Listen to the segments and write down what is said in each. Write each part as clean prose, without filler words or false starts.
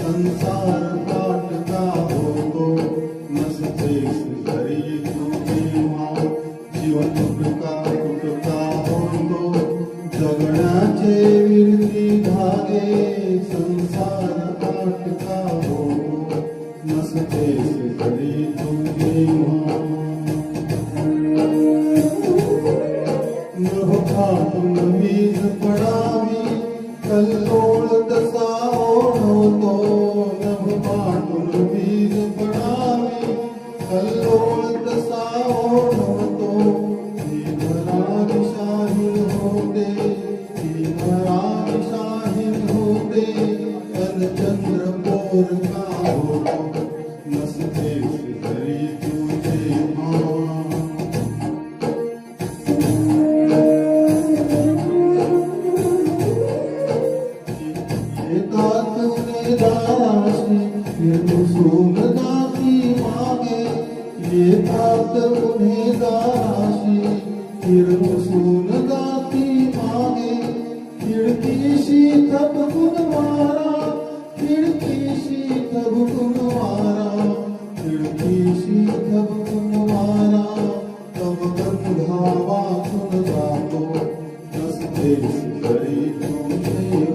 संसार काटका होतो नसते घरी जेव्हा जीवन तुटका तुटका होतो जगण्याचे विरती धागे संसार काटका होतो नसते घरी जेव्हा नभातून वीज पडावी कल्लोळ तसा होतो नभातून वीज पडावी कल्लोळ तसा होतो ही घरात शाहीर होते ही घरात शाहीर होते पण चंद्र पोर का होतो नसते तरी तुझे दासी मागे येतात गुन्हेगाराशी फिरसून दासी मागे खिडकीशी थपकून मारा खिडकीशी थपकून मारा खिडकीशी थपकून मारा तब गंधा वाचून जातो नसते तरी तुझे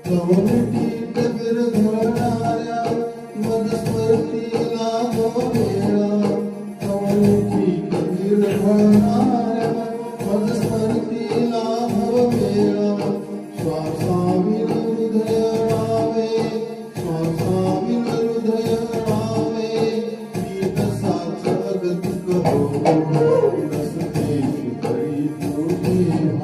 कवटीत विरघळणाऱ्या मदस्मृतीला वेळा कवटीत विरघळणाऱ्या मदस्मृतीला वेळा श्वासाविन हृदय श्वासाविन हृदय मी तसाच अगतिक होतो नसते तरी तुझे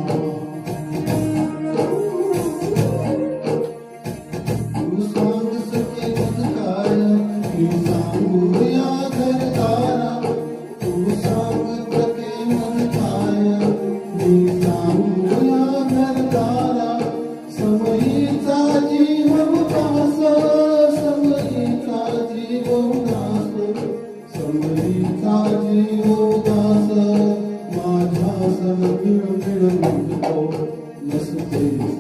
समयीचा जीव उदास समयीचा जीव उदास समयीचा जीव उदास माझ्या सम मिळून मिळून नसते